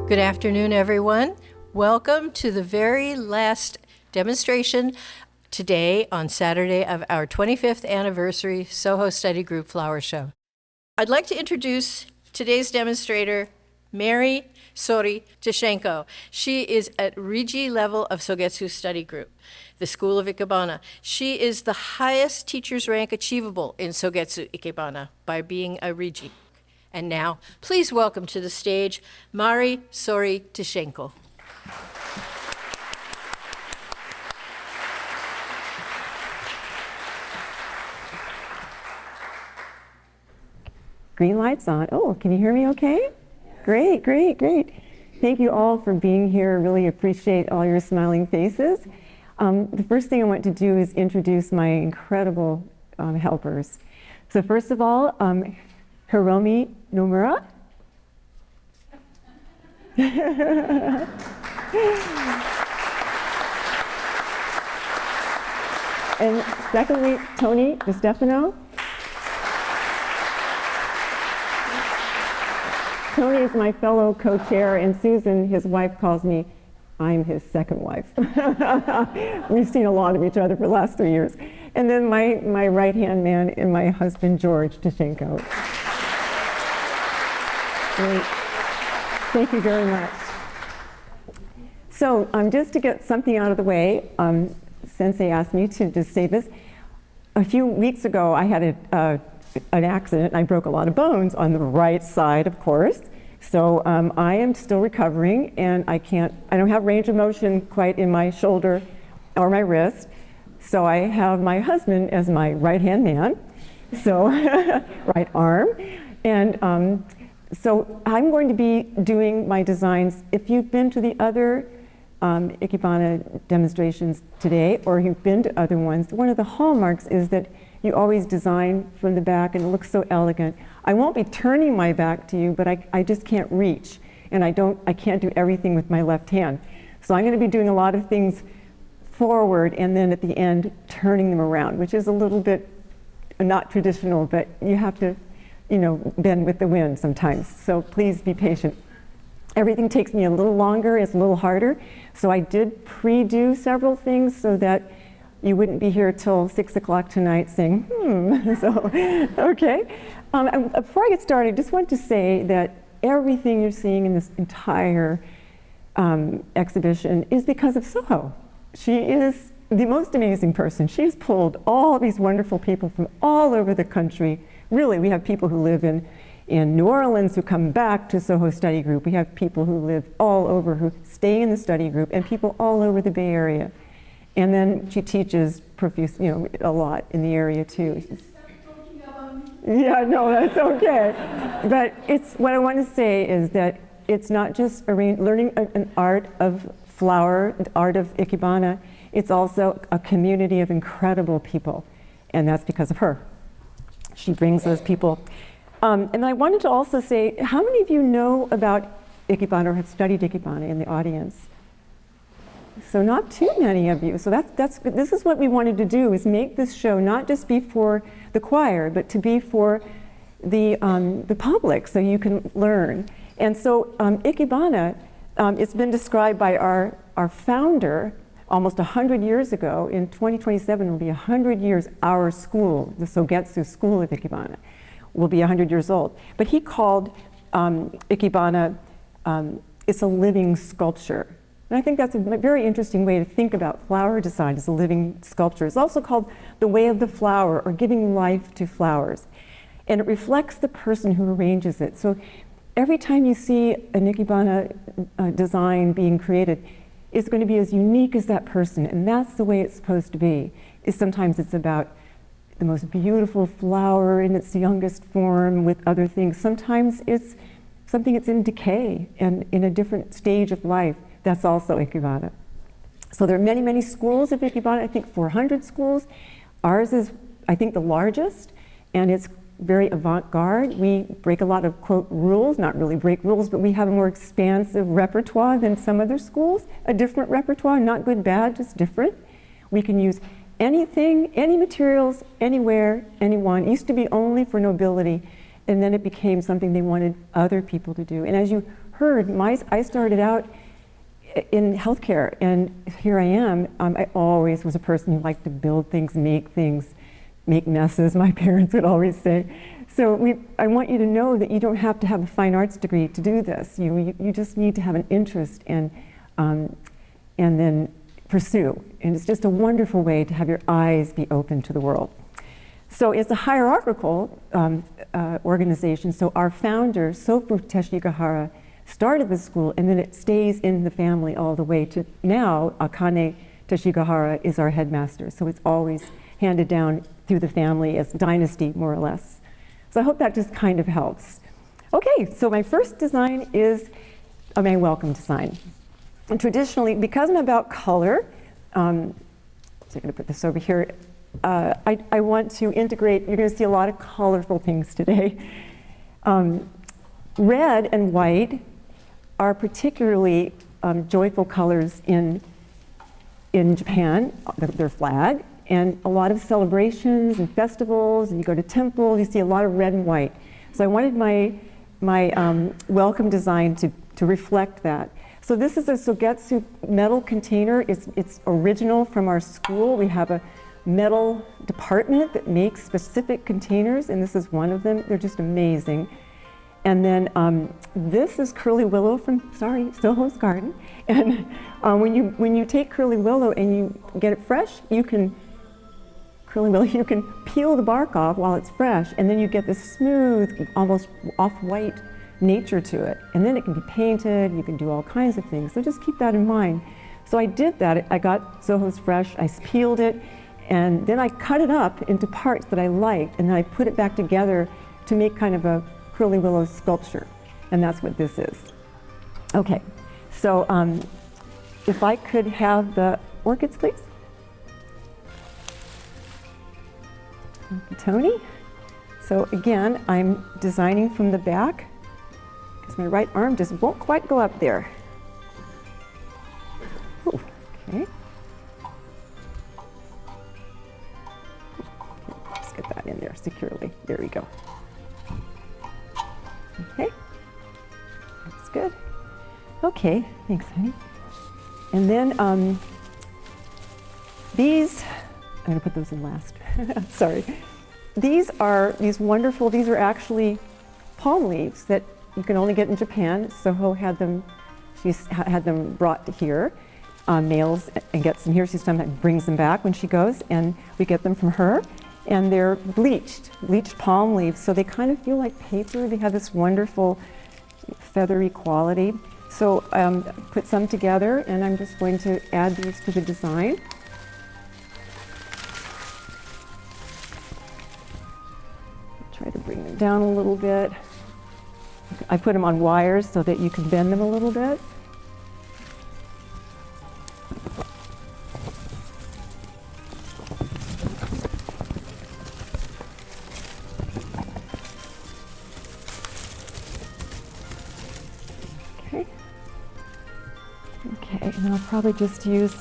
Good afternoon, everyone. Welcome to the very last demonstration today on Saturday of our 25th anniversary Soho Study Group Flower Show. I'd like to introduce today's demonstrator, Mary Sori Tischenko. She is at Riji level of Sogetsu Study Group, the School of Ikebana. She is the highest teacher's rank achievable in Sogetsu Ikebana by being a Riji. And now, please welcome to the stage, Mari Sori Tischenko. Green light's on. Oh, can you hear me okay? Great, great, great. Thank you all for being here. Really appreciate all your smiling faces. The first thing I want to do is introduce my incredible helpers. So first of all, Hiromi Nomura. And secondly, Tony DiStefano. Tony is my fellow co-chair, and Susan, his wife, calls me, I'm his second wife. We've seen a lot of each other for the last 3 years. And then my right-hand man and my husband, George Tischenko. Great. Thank you very much. So just to get something out of the way, Sensei asked me to just say this. A few weeks ago, I had an accident. I broke a lot of bones on the right side, of course. So I am still recovering, and I don't have range of motion quite in my shoulder or my wrist. So I have my husband as my right-hand man, so right arm. And so I'm going to be doing my designs. If you've been to the other Ikebana demonstrations today, or you've been to other ones, one of the hallmarks is that you always design from the back, and it looks so elegant. I won't be turning my back to you, but I just can't reach, and I can't do everything with my left hand. So I'm going to be doing a lot of things forward, and then at the end turning them around, which is a little bit not traditional, but you have to, bend with the wind sometimes. So please be patient. Everything takes me a little longer, it's a little harder. So I did pre-do several things so that you wouldn't be here till 6 o'clock tonight saying, So, okay. Before I get started, I just want to say that everything you're seeing in this entire exhibition is because of Soho. She is the most amazing person. She's pulled all these wonderful people from all over the country. Really, we have people who live in New Orleans who come back to Soho Study Group. We have people who live all over who stay in the study group, and people all over the Bay Area. And then she teaches a lot in the area too. Yeah, no, that's okay. But what I want to say is that it's not just learning an art of flower, the art of Ikebana. It's also a community of incredible people, and that's because of her. She brings those people. And I wanted to also say, how many of you know about Ikebana or have studied Ikebana in the audience? So not too many of you. So this is what we wanted to do, is make this show not just be for the choir, but to be for the public, so you can learn. And so Ikebana, it's been described by our founder almost 100 years ago. In 2027 will be 100 years. Our school, the Sogetsu School of Ikebana, will be 100 years old. But he called Ikebana, it's a living sculpture. And I think that's a very interesting way to think about flower design as a living sculpture. It's also called the way of the flower, or giving life to flowers. And it reflects the person who arranges it. So every time you see an Ikebana design being created, it's going to be as unique as that person. And that's the way it's supposed to be. Sometimes it's about the most beautiful flower in its youngest form with other things. Sometimes it's something that's in decay and in a different stage of life. That's also Ikebana. So there are many, many schools of Ikebana, I think 400 schools. Ours is, I think, the largest, and it's very avant-garde. We break a lot of, quote, rules, not really break rules, but we have a more expansive repertoire than some other schools, a different repertoire, not good, bad, just different. We can use anything, any materials, anywhere, anyone. It used to be only for nobility, and then it became something they wanted other people to do. And as you heard, I started out in healthcare, and here I am. I always was a person who liked to build things, make messes, my parents would always say. So I want you to know that you don't have to have a fine arts degree to do this. You just need to have an interest and then pursue. And it's just a wonderful way to have your eyes be open to the world. So it's a hierarchical organization. So our founder, Sofu Teshigahara, started the school, and then it stays in the family all the way to now. Akane Teshigahara is our headmaster. So it's always handed down through the family as dynasty, more or less. So I hope that just kind of helps. Okay, so my first design is my welcome design. And traditionally, because I'm about color, so I'm going to put this over here. I want to integrate, you're going to see a lot of colorful things today. Red and white are particularly joyful colors in Japan, their flag, and a lot of celebrations and festivals, and you go to temples, you see a lot of red and white. So I wanted my welcome design to reflect that. So this is a Sogetsu metal container. It's original from our school. We have a metal department that makes specific containers, and this is one of them. They're just amazing. And then this is curly willow from, Soho's garden. And when you take curly willow and you get it fresh, you can peel the bark off while it's fresh, and then you get this smooth, almost off-white nature to it. And then it can be painted, you can do all kinds of things. So just keep that in mind. So I did that. I got Soho's fresh, I peeled it, and then I cut it up into parts that I liked, and then I put it back together to make kind of a curly willow sculpture. And that's what this is. Okay, so if I could have the orchids, please. Thank you, Tony. So again, I'm designing from the back because my right arm just won't quite go up there. Ooh, okay. Let's get that in there securely. There we go. Okay, that's good. Okay, thanks, honey. And then these, I'm going to put those in last. Sorry. These are actually palm leaves that you can only get in Japan. Soho had them, she's had them brought here, mails, and gets them here. She sometimes brings them back when she goes, and we get them from her. And they're bleached palm leaves, so they kind of feel like paper. They have this wonderful feathery quality. So put some together, and I'm just going to add these to the design. Try to bring them down a little bit. I put them on wires so that you can bend them a little bit. Okay, and I'll probably just use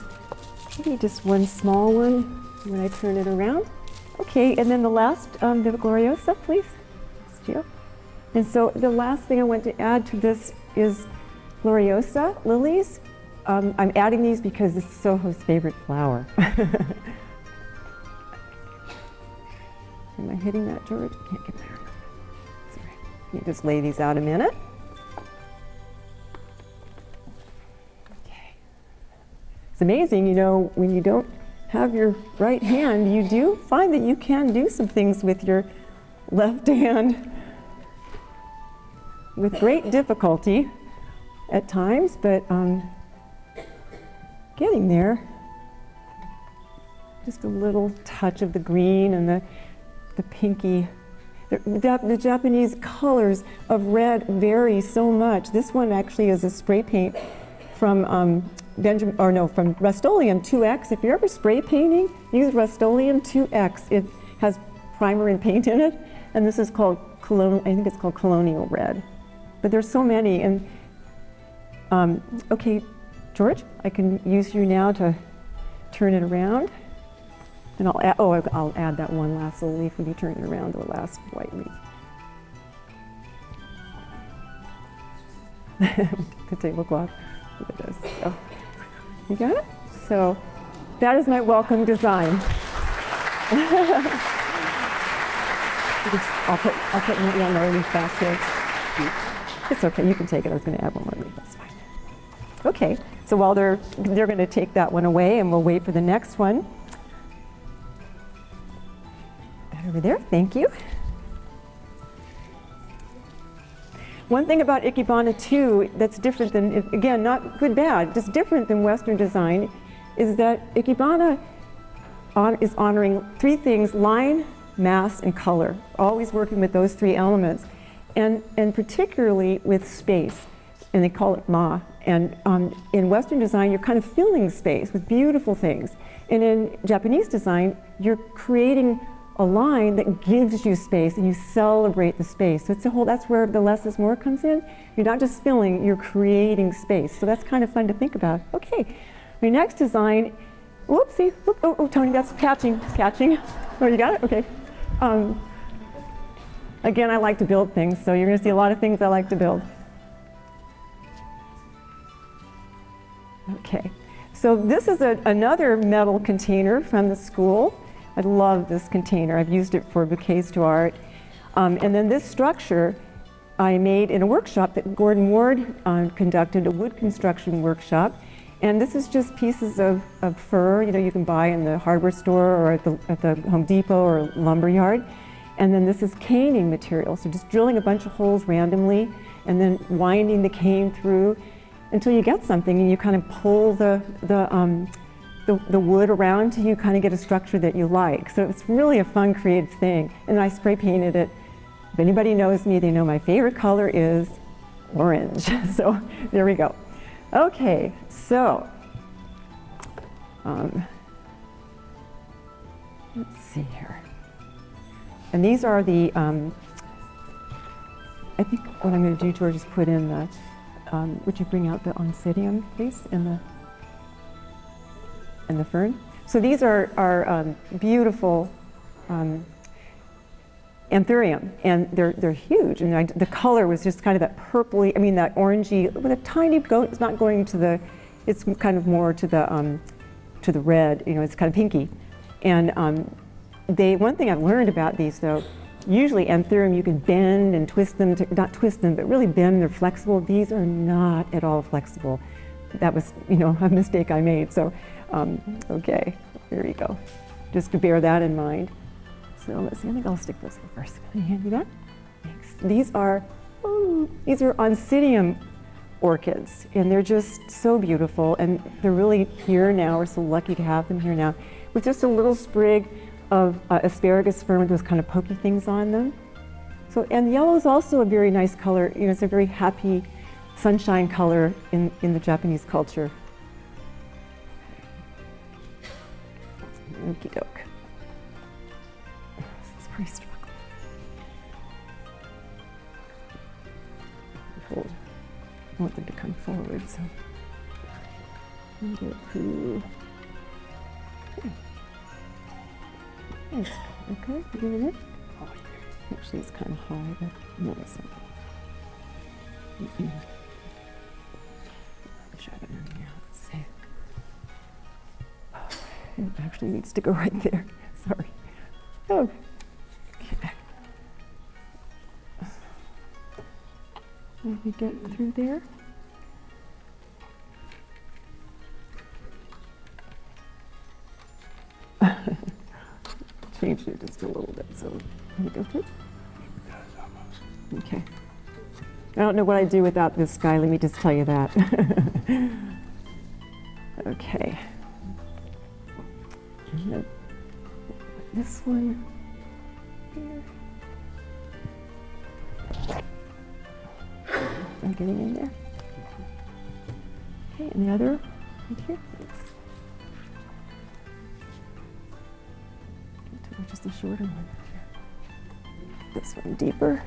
maybe just one small one when I turn it around. Okay, and then the last, the Gloriosa, please. Thanks, Gio. And so the last thing I want to add to this is Gloriosa lilies. I'm adding these because this is Soho's favorite flower. Am I hitting that, George? Can't get there. Sorry. Let me just lay these out a minute. Okay. It's amazing, you know, when you don't have your right hand, you do find that you can do some things with your left hand with great difficulty at times, but getting there. Just a little touch of the green and the pinky. The Japanese colors of red vary so much. This one actually is a spray paint from from Rust-Oleum 2X. If you're ever spray painting, use Rust-Oleum 2X. It has primer and paint in it, and this is called I think it's called Colonial Red. But there's so many, and okay, George, I can use you now to turn it around, and I'll add that one last little leaf when you turn it around, the last white leaf. the tablecloth. Look at this. So, you got it? So that is my welcome design. I'll put one more leaf back here. It's okay, you can take it. I was going to add one more leaf, that's fine. Okay, so while they're going to take that one away, and we'll wait for the next one. Over there, thank you. One thing about Ikebana too that's different than, again, not good, bad, just different than Western design, is that Ikebana is honoring three things: line, mass, and color. Always working with those three elements, and particularly with space, and they call it ma. And in Western design, you're kind of filling space with beautiful things, and in Japanese design, you're creating a line that gives you space, and you celebrate the space. So it's a whole, that's where the less is more comes in. You're not just filling, you're creating space. So that's kind of fun to think about. Okay, my next design, whoopsie, whoop, oh, Tony, that's catching, it's catching. Oh, you got it? Okay. Again, I like to build things, so you're gonna see a lot of things I like to build. Okay, so this is another metal container from the school. I love this container. I've used it for bouquets to art. And then this structure I made in a workshop that Gordon Ward conducted, a wood construction workshop. And this is just pieces of fir, you know, you can buy in the hardware store or at the Home Depot or lumber yard. And then this is caning material. So just drilling a bunch of holes randomly and then winding the cane through until you get something, and you kind of pull the wood around till you kind of get a structure that you like. So it's really a fun, creative thing. And I spray painted it. If anybody knows me, they know my favorite color is orange. So there we go. Okay, so let's see here. And these are the, I think what I'm going to do, George, is put in the, would you bring out the oncidium, please, and the fern? So these are beautiful anthurium, and they're huge. And the color was just kind of that purpley, I mean that orangey, with a tiny goat. It's not going to the, it's kind of more to the red. You know, it's kind of pinky. And one thing I've learned about these though, usually anthurium you can bend and twist them, not twist them, but really bend. They're flexible. These are not at all flexible. That was, you know, a mistake I made. So, okay, there you go. Just to bear that in mind. So let's see, I think I'll stick those in first. Can you hand me that? Thanks. These are oncidium orchids, and they're just so beautiful, and they're really here now. We're so lucky to have them here now, with just a little sprig of asparagus fern with those kind of pokey things on them. So, and yellow is also a very nice color. You know, it's a very happy sunshine color in the Japanese culture. Okie doke. This is pretty struggle. I want them to come forward, so let me get through. Thanks. Okay, you get it? Actually, it's kind of high, but no, it's not. Let's see. It actually needs to go right there. Sorry. Oh. Okay. Let me get through there. Changed it just a little bit, so let me go through. Okay. I don't know what I'd do without this guy, let me just tell you that. Okay. And this one here. I'm getting in there. Okay, and the other right here. Just a shorter one. This one deeper.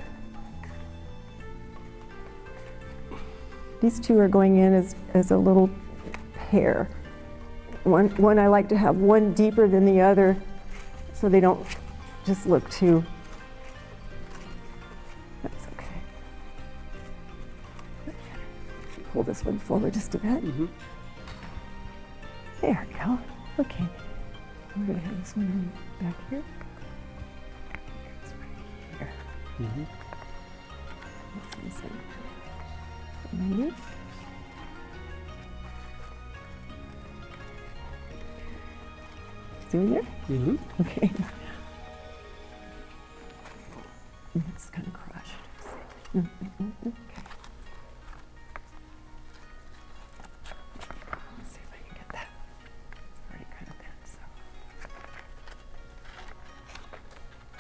These two are going in as a little pair. One I like to have one deeper than the other, so they don't just look too. That's okay. pull this one forward just a bit. There we go. Okay. We're going to have this one back here. It's right here. This one. Maybe. Doing there? Okay. It's kind of crushed. Okay. Let's see if I can get that. It's already kind of bent, so.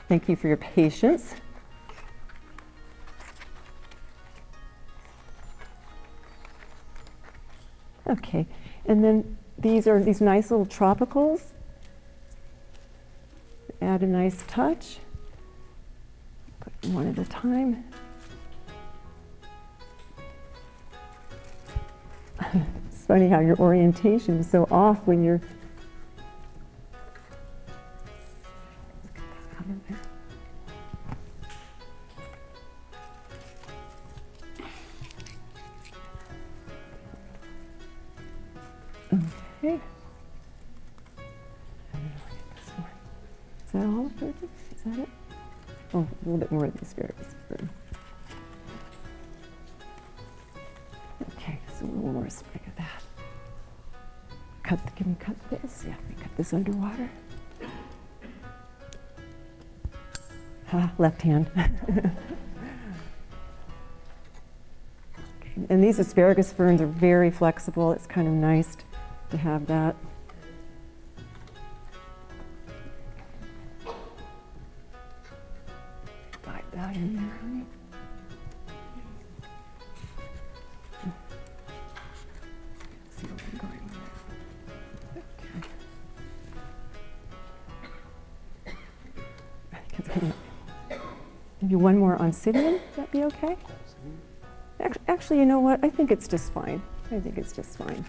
Thank you for your patience. Okay, and then these are these nice little tropicals. Add a nice touch. Put them one at a time. It's funny how your orientation is so off when you're. Let's get that out of there. Okay. Is that all of it? Is that it? Oh, a little bit more of the asparagus. Okay, so a little more sprig of that. Can we cut this? Yeah, we cut this underwater. Left hand. Okay. And these asparagus ferns are very flexible. It's kind of nice to have that. Dive that in there, honey. See what we're going with. Okay. Maybe one more on Obsidian, would that be okay? Actually, you know what? I think it's just fine. I think it's just fine.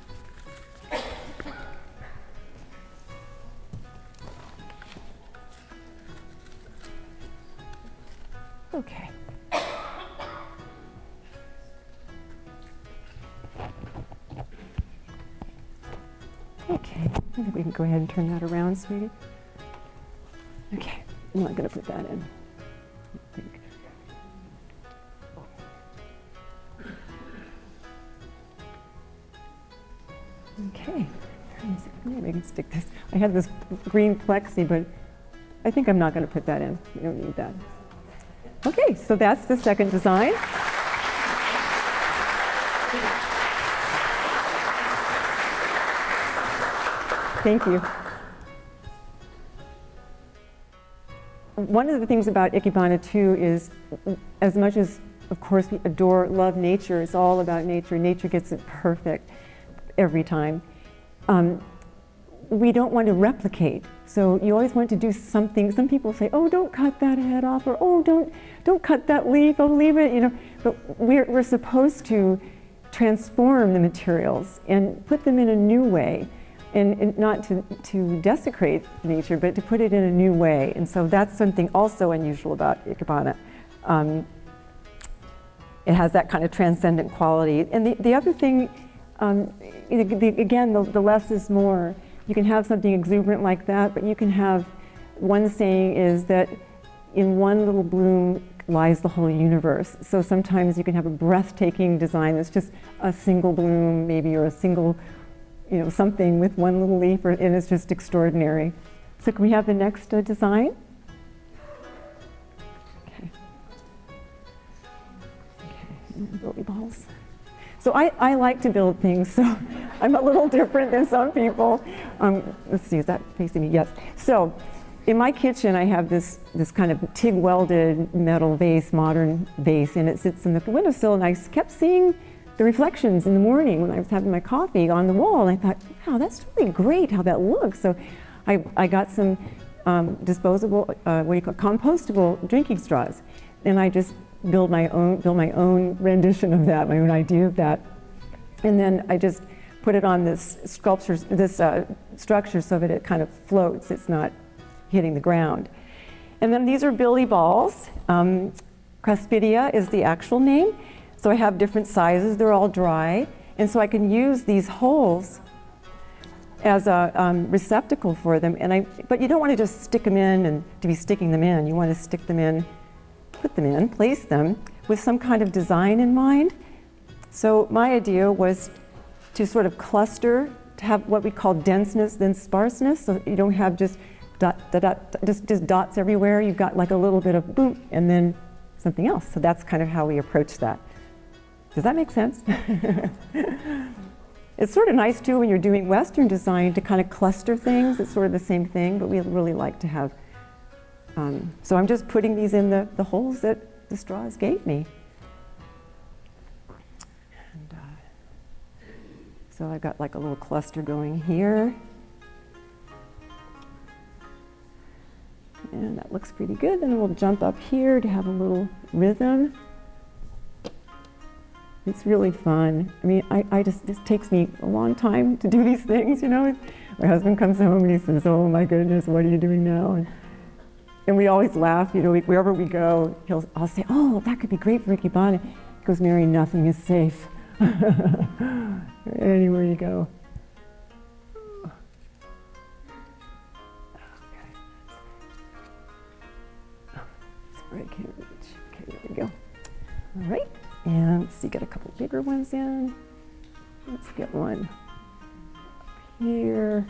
Okay. Okay, I think we can go ahead and turn that around, sweetie. Okay, I'm not going to put that in. I think. Okay, maybe I can stick this. I had this green plexi, but I think I'm not going to put that in. We don't need that. Okay, so that's the second design. Thank you. One of the things about Ikebana too is, as much as, of course, we love nature, it's all about nature. Nature gets it perfect every time. We don't want to replicate. So you always want to do something. Some people say, "Oh, don't cut that head off," or "Oh, don't cut that leaf. Oh, leave it." You know, but we're supposed to transform the materials and put them in a new way, and not to desecrate nature, but to put it in a new way. And so that's something also unusual about Ikebana. It has that kind of transcendent quality. And the other thing, again, the less is more. You can have something exuberant like that, but you can have, one saying is that in one little bloom lies the whole universe. So sometimes you can have a breathtaking design that's just a single bloom, maybe, or a single, something with one little leaf, and it's just extraordinary. So can we have the next design? Okay. Okay, lily balls. So I like to build things, so I'm a little different than some people. Let's see, is that facing me? Yes. So in my kitchen, I have this kind of TIG welded metal vase, modern vase, and it sits in the windowsill, and I kept seeing the reflections in the morning when I was having my coffee on the wall, and I thought, wow, that's really great how that looks. So I got some disposable, compostable drinking straws, and I just build my own rendition of that, my own idea of that. And then I just put it on this structure so that it kind of floats. It's not hitting the ground. And then these are billy balls. Cruspedia is the actual name. So I have different sizes, they're all dry, and so I can use these holes as a receptacle for them. But you don't want to just stick them in and to be sticking them in. You want to stick them in, put them in, place them with some kind of design in mind. So my idea was to sort of cluster, to have what we call denseness, then sparseness, so you don't have just just dots everywhere. You've got like a little bit of boom and then something else. So that's kind of how we approach that. Does that make sense? It's sort of nice too when you're doing Western design to kind of cluster things. It's sort of the same thing, but we really like to have. So I'm just putting these in the holes that the straws gave me. And, so I've got like a little cluster going here. And that looks pretty good. Then we'll jump up here to have a little rhythm. It's really fun. I mean, this takes me a long time to do these things, you know. My husband comes home and he says, "Oh my goodness, what are you doing now?" And we always laugh, you know, wherever we go, I'll say, "Oh, that could be great for Ikebana." He goes, "Mary, nothing is safe." Anywhere you go. I can't reach. Okay, there we go. All right, and let's see, get a couple bigger ones in. Let's get one here.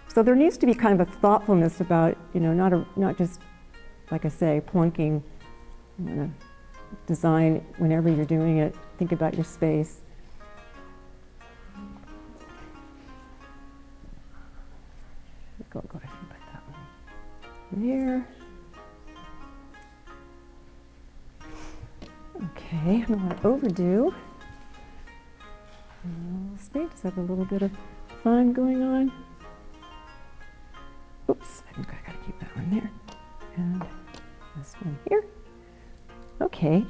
So there needs to be kind of a thoughtfulness about, you know, not just, like I say, plunking. You want to design whenever you're doing it. Think about your space. Go ahead and put that one there. Okay, I don't want to overdo. Just have a little bit of fun going on. Oops, I think I got to keep that one there. And this one here. Okay,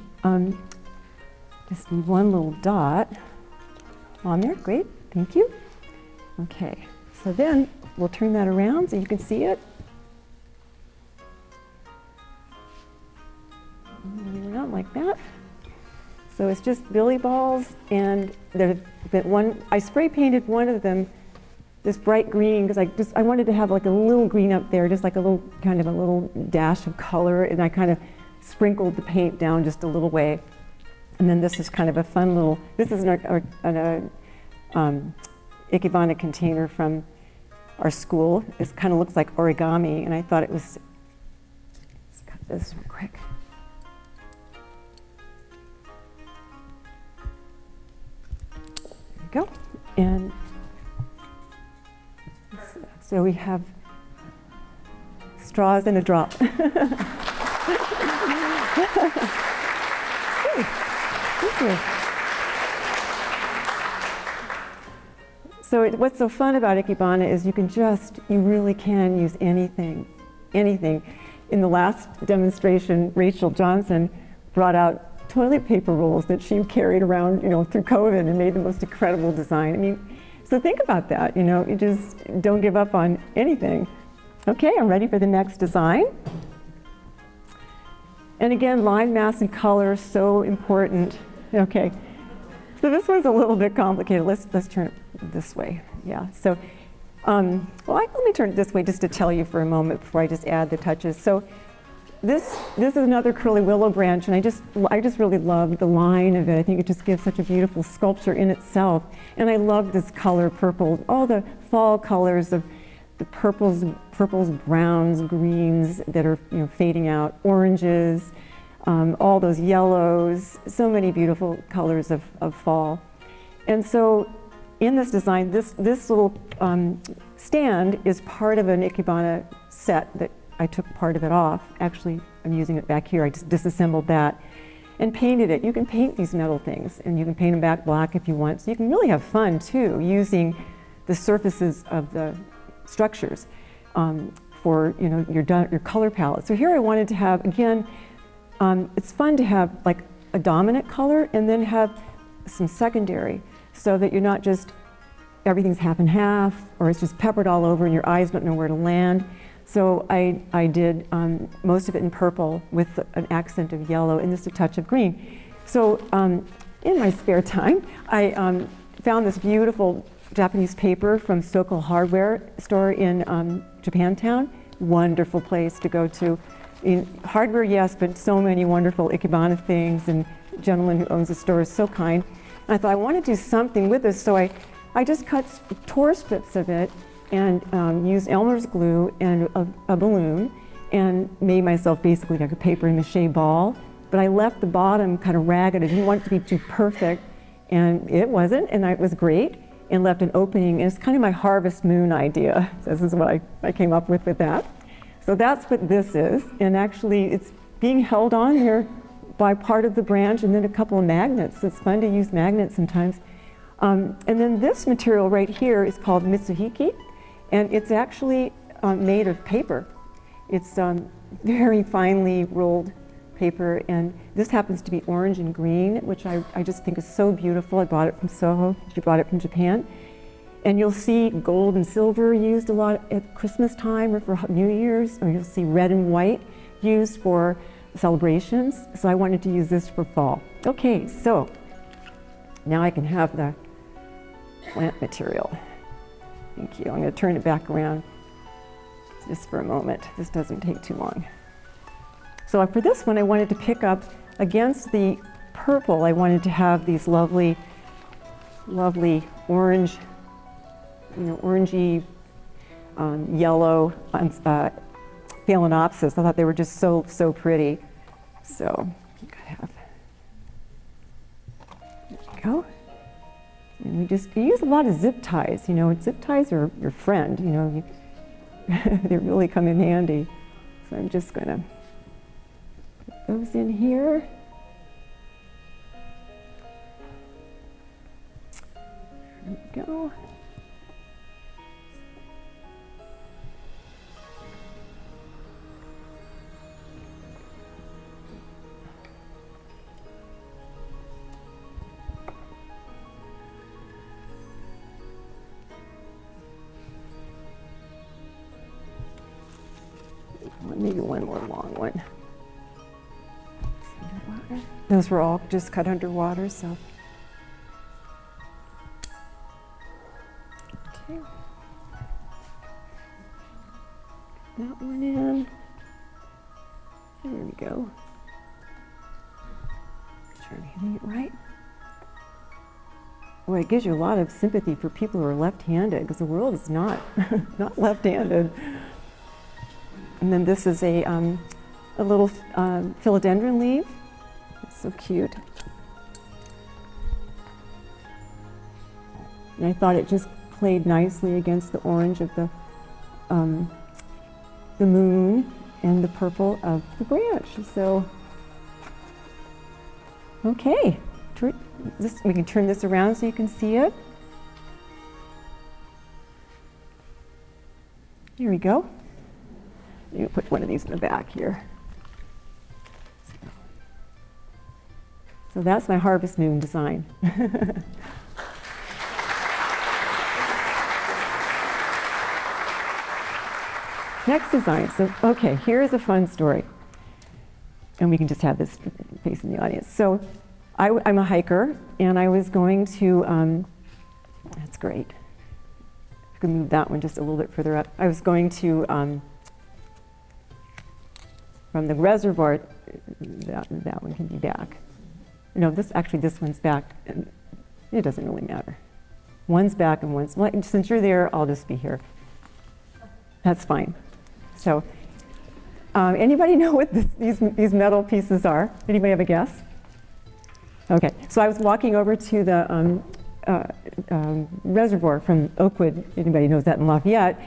just need one little dot on there. Great, thank you. Okay, so then we'll turn that around so you can see it. Around like that. So it's just billy balls, and I spray painted one of them this bright green because I wanted to have like a little green up there, just like a little kind of a little dash of color, and I kind of sprinkled the paint down just a little way. And then this is kind of a fun little. This is an Ikebana container from our school. It kind of looks like origami, and I thought it was. Let's cut this real quick. Go. And so we have straws and a drop. Thank you. So what's so fun about Ikebana is you really can use anything. In the last demonstration, Rachel Johnson brought out toilet paper rolls that she carried around, you know, through COVID and made the most incredible design. I mean, so think about that, you know, you just don't give up on anything. Okay, I'm ready for the next design. And again, line, mass, and color, so important. Okay, so this one's a little bit complicated. Let's turn it this way. Yeah, so, let me turn it this way just to tell you for a moment before I just add the touches. So this is another curly willow branch, and I just really love the line of it. I think it just gives such a beautiful sculpture in itself. And I love this color purple, all the fall colors of the purples, browns, greens that are, you know, fading out, oranges, all those yellows, so many beautiful colors of fall. And so in this design, this little stand is part of an Ikebana set that I took part of it off. Actually, I'm using it back here. I just disassembled that and painted it. You can paint these metal things, and you can paint them back black if you want. So you can really have fun too, using the surfaces of the structures for, you know, your color palette. So here I wanted to have, again, it's fun to have like a dominant color and then have some secondary, so that you're not just everything's half and half, or it's just peppered all over and your eyes don't know where to land. So I did most of it in purple with an accent of yellow and just a touch of green. So in my spare time, I found this beautiful Japanese paper from Sokol Hardware store in Japantown. Wonderful place to go to. In hardware, yes, but so many wonderful Ikebana things, and the gentleman who owns the store is so kind. And I thought I want to do something with this, so I just tore strips of it and used Elmer's glue and a balloon and made myself basically like a paper mache ball. But I left the bottom kind of ragged. I didn't want it to be too perfect, and it wasn't, and it was great, and left an opening. And it's kind of my harvest moon idea. So this is what I came up with that. So that's what this is, and actually it's being held on here by part of the branch and then a couple of magnets. It's fun to use magnets sometimes. And then this material right here is called mitsuhiki, and it's actually made of paper. It's very finely rolled paper, and this happens to be orange and green, which I just think is so beautiful. I bought it from Soho. She brought it from Japan. And you'll see gold and silver used a lot at Christmas time or for New Year's, or you'll see red and white used for celebrations. So I wanted to use this for fall. Okay, so now I can have the plant material. Thank you. I'm going to turn it back around just for a moment. This doesn't take too long. So for this one, I wanted to pick up against the purple. I wanted to have these lovely, lovely orange, orangey, yellow phalaenopsis. I thought they were just so pretty. So I think I have. There we go. And we use a lot of zip ties. Zip ties are your friend. They really come in handy. So I'm just going to put those in here. There we go. Maybe one more long one. Those were all just cut underwater, so. Okay. That one in. There we go. Make sure I'm hitting it right. Boy, it gives you a lot of sympathy for people who are left-handed, because the world is not left-handed. And then this is a little philodendron leaf. It's so cute. And I thought it just played nicely against the orange of the moon and the purple of the branch. So, okay, we can turn this around so you can see it. Here we go. You put one of these in the back here. So that's my harvest moon design. Next design. So, okay, here's a fun story. And we can just have this face in the audience. So I'm a hiker, and I was going to, that's great. I can move that one just a little bit further up. I was going to, from the reservoir, that one can be back. No, this one's back. And it doesn't really matter. One's back and one's, well, since you're there, I'll just be here. That's fine. So, anybody know what these metal pieces are? Anybody have a guess? Okay, so I was walking over to the reservoir from Oakwood. Anybody knows that in Lafayette?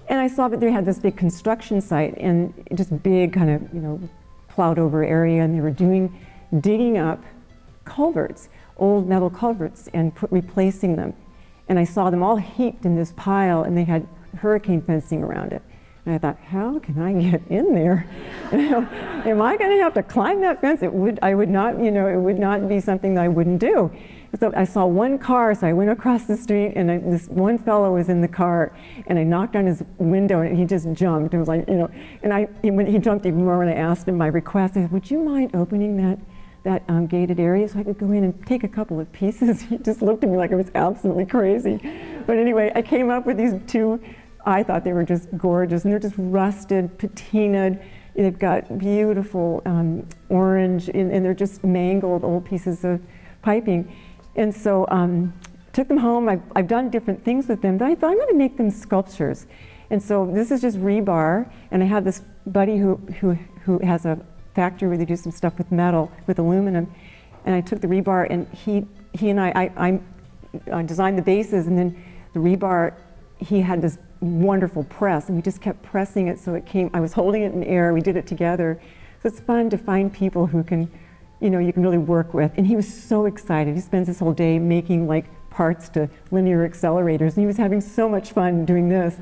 And I saw that they had this big construction site and just big kind of, plowed over area, and they were digging up culverts, old metal culverts, and replacing them. And I saw them all heaped in this pile, and they had hurricane fencing around it. And I thought, how can I get in there? Am I going to have to climb that fence? I would not, it would not be something that I wouldn't do. So I saw one car, so I went across the street, and this one fellow was in the car, and I knocked on his window, and he just jumped. It was like, and when he jumped even more when I asked him my request. I said, would you mind opening gated area so I could go in and take a couple of pieces. He just looked at me like I was absolutely crazy. But anyway, I came up with these two. I thought they were just gorgeous, and they're just rusted, patinaed. They've got beautiful orange, and they're just mangled old pieces of piping. And so took them home. I've done different things with them, but I thought I'm going to make them sculptures. And so this is just rebar, and I have this buddy who has a factory where they do some stuff with metal, with aluminum, and I took the rebar, and he and I designed the bases, and then the rebar, he had this wonderful press, and we just kept pressing it so it came. I was holding it in the air. We did it together. So it's fun to find people who can, you can really work with. And he was so excited. He spends this whole day making like parts to linear accelerators, and he was having so much fun doing this.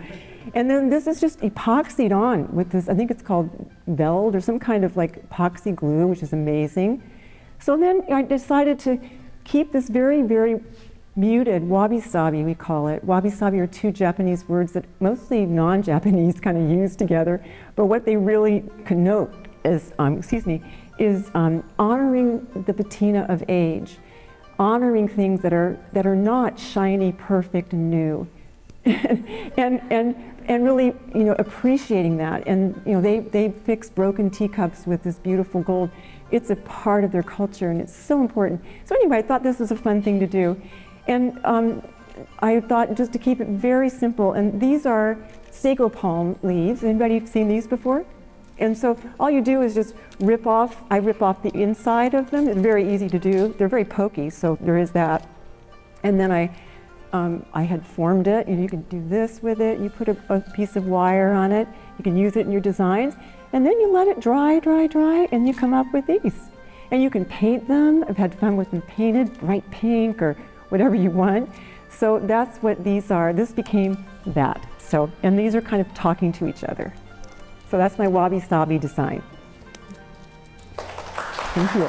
And then this is just epoxied on with this, I think it's called Veld or some kind of like epoxy glue, which is amazing. So then I decided to keep this very, very muted wabi-sabi, we call it. Wabi-sabi are two Japanese words that mostly non-Japanese kind of use together, but what they really connote is, honoring the patina of age, honoring things that are not shiny, perfect, and new. and really, appreciating that. And they fix broken teacups with this beautiful gold. It's a part of their culture, and it's so important. So anyway, I thought this was a fun thing to do, and I thought just to keep it very simple. And these are sago palm leaves. Anybody seen these before? And so all you do is just rip off. I rip off the inside of them. It's very easy to do. They're very pokey, so there is that. And then I had formed it. You can do this with it. You put a piece of wire on it. You can use it in your designs. And then you let it dry, and you come up with these. And you can paint them. I've had fun with them painted, bright pink or whatever you want. So that's what these are. This became that. So, and these are kind of talking to each other. So that's my wabi-sabi design. Thank you.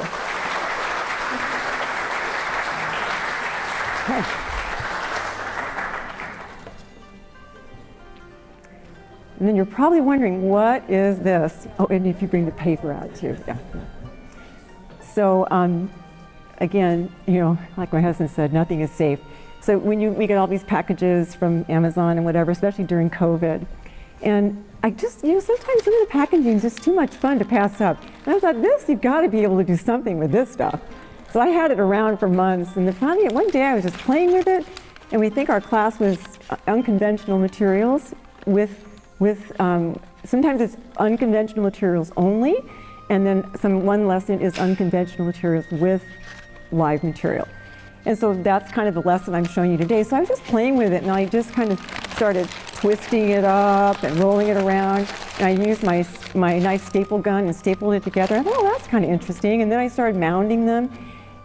Okay. And then you're probably wondering, what is this? Oh, and if you bring the paper out too, yeah. So again, like my husband said, nothing is safe. So when we get all these packages from Amazon and whatever, especially during COVID, and I just, sometimes some of the packaging is just too much fun to pass up. And I thought, you've got to be able to do something with this stuff. So I had it around for months, and then finally one day I was just playing with it, and we think our class was unconventional materials with sometimes it's unconventional materials only, and then one lesson is unconventional materials with live material. And so that's kind of the lesson I'm showing you today. So I was just playing with it, and I just kind of started twisting it up and rolling it around. And I used my nice staple gun and stapled it together. I thought, oh, that's kind of interesting. And then I started mounding them.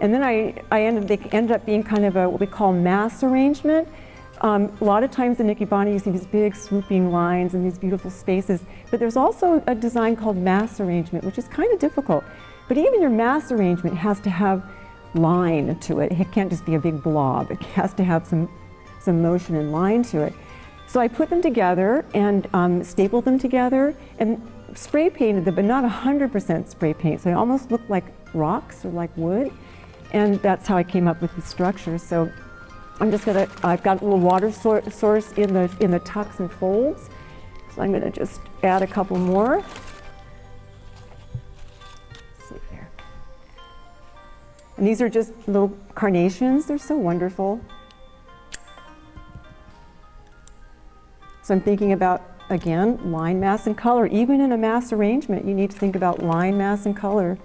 And then they ended up being kind of what we call mass arrangement. A lot of times in Ikebana you see these big swooping lines and these beautiful spaces, but there's also a design called mass arrangement, which is kind of difficult. But even your mass arrangement has to have line to it. It can't just be a big blob. It has to have some motion and line to it. So I put them together and stapled them together and spray painted them, but not 100% spray paint. So they almost look like rocks or like wood. And that's how I came up with the structure. So I've got a little water source in the tucks and folds. So I'm gonna just add a couple more. Let's see here. And these are just little carnations. They're so wonderful. So I'm thinking about, again, line, mass, and color. Even in a mass arrangement, you need to think about line, mass, and color,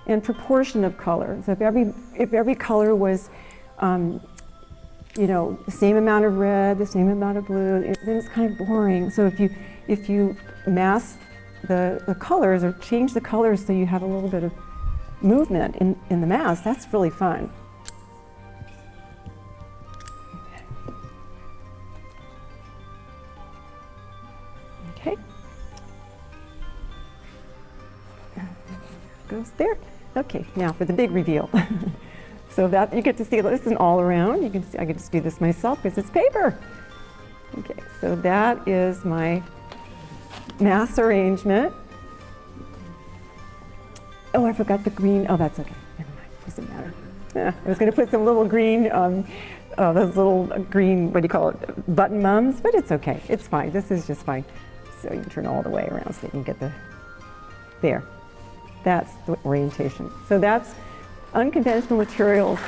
and proportion of color. So if every color was the same amount of red, the same amount of blue, then it's kind of boring. So if you mass the colors or change the colors so you have a little bit of movement in the mass, that's really fun. Okay. Goes there. Okay, now for the big reveal. So that you get to see this is an all around. You can see I can just do this myself because it's paper. Okay, so that is my mass arrangement. Oh, I forgot the green. Oh, that's okay. Never mind. Doesn't matter. Yeah, I was going to put some little green, those little green, what do you call it, button mums, but it's okay. It's fine. This is just fine. So you turn all the way around so you can get there. That's the orientation. So that's unconventional materials,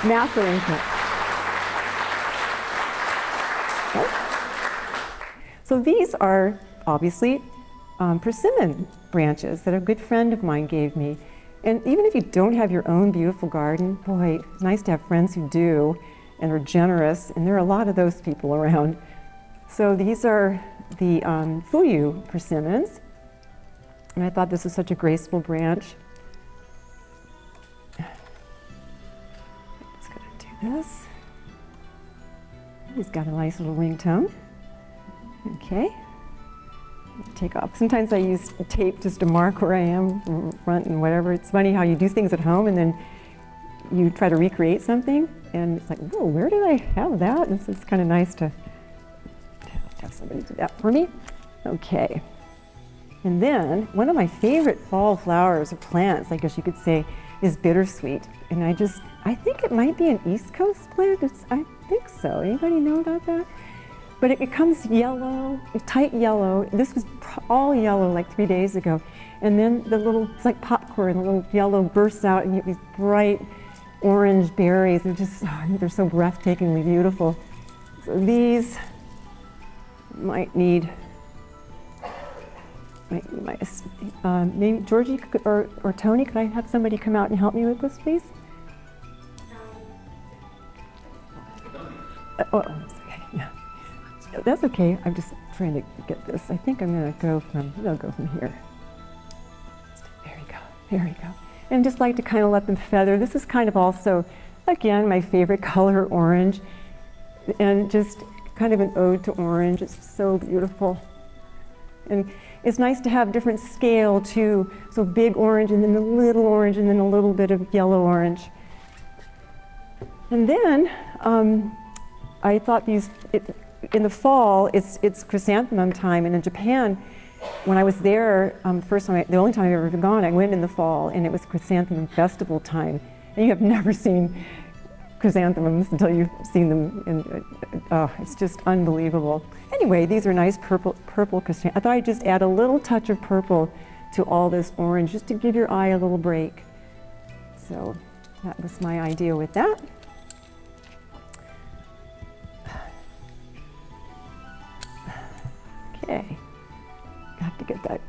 mass arrangement. Okay. So these are obviously persimmon branches that a good friend of mine gave me. And even if you don't have your own beautiful garden, boy, it's nice to have friends who do and are generous, and there are a lot of those people around. So these are the Fuyu persimmons, and I thought this was such a graceful branch. I'm just gonna do this. He's got a nice little ringtone. Okay. Take off. Sometimes I use tape just to mark where I am, front and whatever. It's funny how you do things at home and then you try to recreate something and it's like, whoa, where did I have that? And so it's kind of nice to have somebody do that for me. Okay. And then one of my favorite fall flowers or plants, I guess you could say, is bittersweet. And I think it might be an East Coast plant. I think so. Anybody know about that? But it becomes yellow, tight yellow. This was all yellow like 3 days ago. And then it's like popcorn, the little yellow bursts out and you get these bright orange berries. They're so breathtakingly beautiful. So these might need, maybe Georgie or Tony, could I have somebody come out and help me with this, please? Okay, yeah. That's okay. I'm just trying to get this. I think I'm going to go from here. There we go. There we go. And just like to kind of let them feather. This is kind of also, again, my favorite color, orange. And just kind of an ode to orange. It's so beautiful. And it's nice to have different scale too. So big orange and then a little orange and then a little bit of yellow orange. And then I thought in the fall, it's chrysanthemum time, and in Japan, when I was there, the only time I've ever gone, I went in the fall, and it was chrysanthemum festival time. And you have never seen chrysanthemums until you've seen them, it's just unbelievable. Anyway, these are nice purple chrysanthemums. I thought I'd just add a little touch of purple to all this orange, just to give your eye a little break. So that was my idea with that. Okay, got to get that.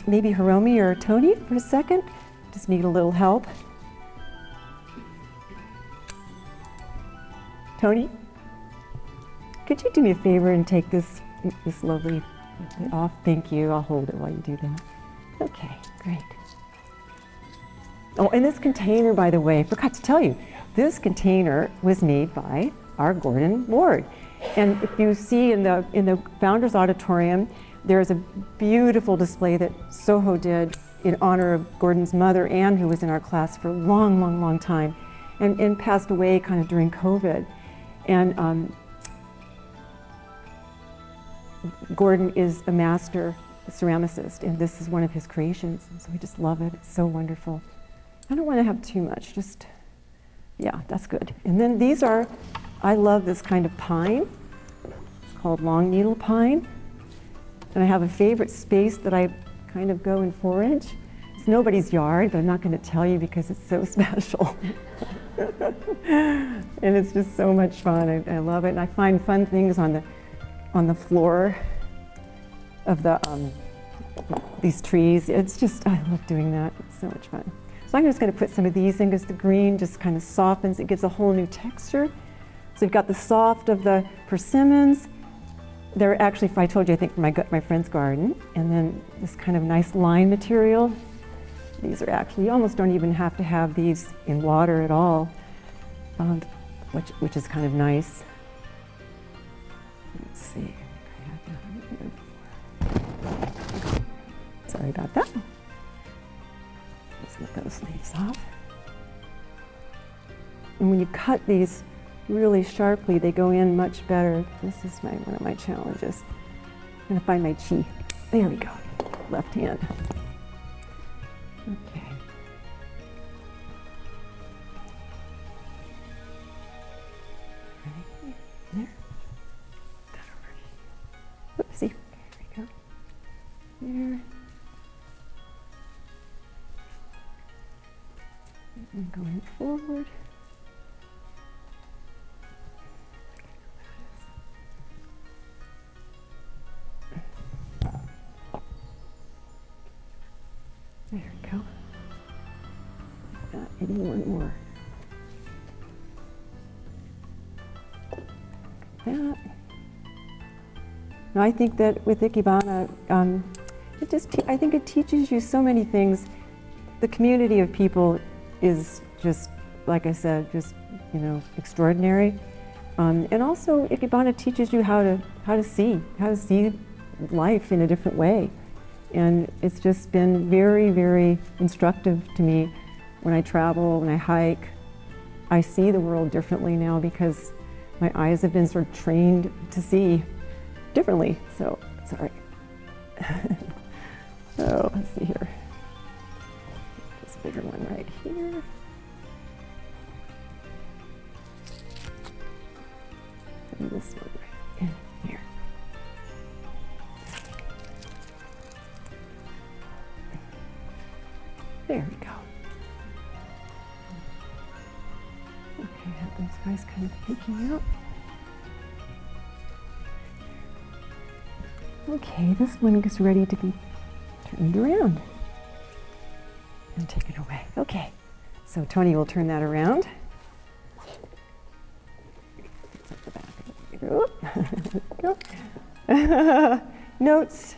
Maybe Hiromi or Tony for a second. Just need a little help. Tony, could you do me a favor and take this lovely off? Thank you. I'll hold it while you do that. Okay, great. Oh, and this container, by the way, I forgot to tell you, this container was made by our Gordon Ward. And if you see in the Founders Auditorium, there's a beautiful display that Soho did in honor of Gordon's mother, Anne, who was in our class for a long, long, long time, and passed away kind of during COVID. And Gordon is a master ceramicist, and this is one of his creations, and so we just love it. It's so wonderful. I don't want to have too much, yeah, that's good. And then these are, I love this kind of pine. It's called long needle pine. And I have a favorite space that I kind of go and forage. It's nobody's yard, but I'm not going to tell you because it's so special. And it's just so much fun. I love it. And I find fun things on the floor of these trees. It's just, I love doing that. It's so much fun. So I'm just going to put some of these in because the green just kind of softens. It gives a whole new texture. So you've got the soft of the persimmons. They're actually, if I told you, I think from my friend's garden. And then this kind of nice line material. These are actually, you almost don't even have to have these in water at all, which is kind of nice. Let's see. Sorry about that. Let's get those leaves off. And when you cut these really sharply, they go in much better. This is one of my challenges. I'm gonna find my chi. There we go, left hand. Okay. There. That over. Oopsie. There we go. There. And going forward. There we go. Maybe one more. That. Now I think that with Ikebana, I think it teaches you so many things. The community of people is just, like I said, just extraordinary. And also Ikebana teaches you how to see life in a different way. And it's just been very, very instructive to me when I travel, when I hike. I see the world differently now because my eyes have been sort of trained to see differently. So, sorry. So, let's see here. This bigger one right here. And this one right in here. There we go. Okay, have those guys kind of peeking out. Okay, this one is ready to be turned around and taken away. Okay, so Tony will turn that around. It's up the back. There we go. Notes.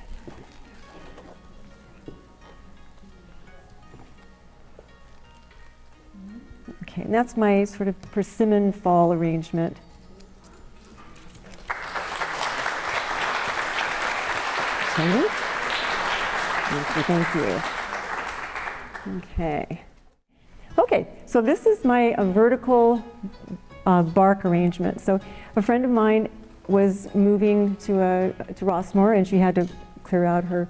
Okay, and that's my sort of persimmon fall arrangement. Tony? Thank you. Okay. Okay, so this is my vertical bark arrangement. So a friend of mine was moving to Rossmore, and she had to clear out her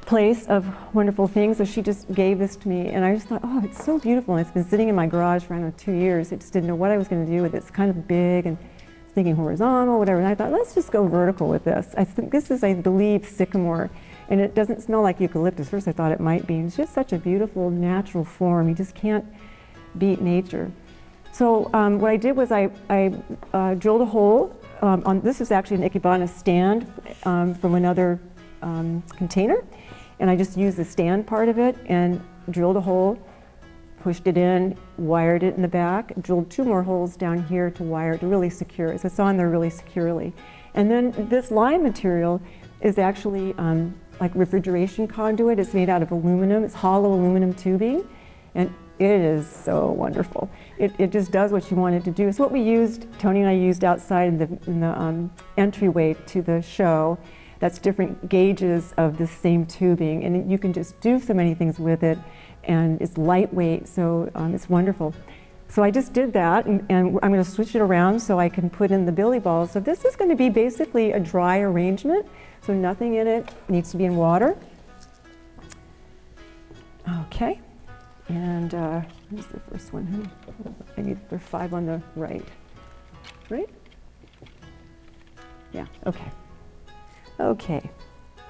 place of wonderful things, so she just gave this to me, and I just thought, oh, it's so beautiful. And it's been sitting in my garage for, I don't know, 2 years. I just didn't know what I was going to do with it. It's kind of big, and I was thinking horizontal, whatever, and I thought, let's just go vertical with this. I think this is, I believe, sycamore, and it doesn't smell like eucalyptus. First I thought it might be. It's just such a beautiful natural form. You just can't beat nature. So what I did was I drilled a hole this is actually an Ikebana stand from another container. And I just used the stand part of it and drilled a hole, pushed it in, wired it in the back, drilled 2 more holes down here to wire it to really secure it. So it's on there really securely. And then this lime material is actually like refrigeration conduit. It's made out of aluminum. It's hollow aluminum tubing. And it is so wonderful. It just does what you want it to do. It's what we used, Tony and I used outside in the entryway to the show. That's different gauges of the same tubing, and you can just do so many things with it, and it's lightweight, so it's wonderful. So I just did that, and I'm going to switch it around so I can put in the billy balls. So this is going to be basically a dry arrangement, so nothing in it needs to be in water. Okay, and where's the first one? I need, there are 5 on the right, right? Yeah, okay. Okay,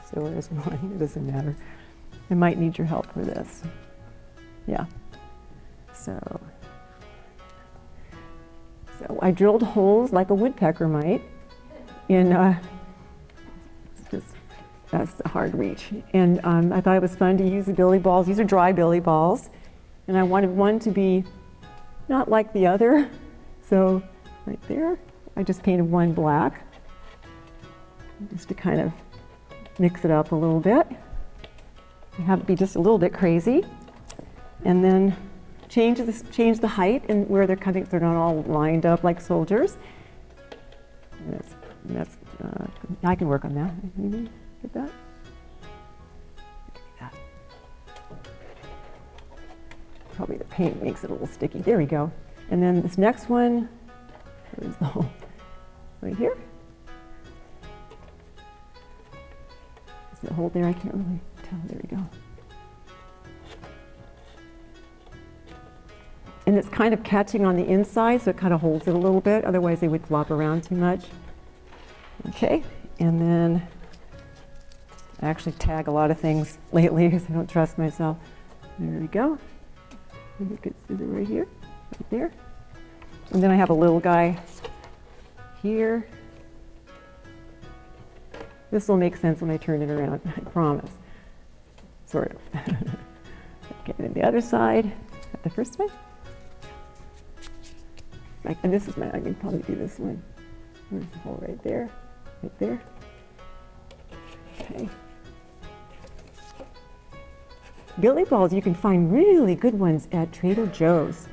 so where's mine? It doesn't matter. I might need your help for this. Yeah. So I drilled holes like a woodpecker might in, that's the hard reach. And I thought it was fun to use the billy balls. These are dry billy balls. And I wanted one to be not like the other. So right there, I just painted one black, just to kind of mix it up a little bit. You have to be just a little bit crazy. And then change the height and where they're coming, they're not all lined up like soldiers. And that's I can work on that. Maybe get that. Yeah. Probably the paint makes it a little sticky. There we go. And then this next one, where's the hole? Right here. Is the hole there? I can't really tell. There we go. And it's kind of catching on the inside, so it kind of holds it a little bit. Otherwise, they would flop around too much. Okay, and then I actually tag a lot of things lately because I don't trust myself. There we go. And you can see it right here, right there. And then I have a little guy here. This will make sense when I turn it around, I promise. Sort of. Okay, then the other side, the first one. And this is my, I can probably do this one. There's the hole right there, right there. Okay. Billy balls, you can find really good ones at Trader Joe's.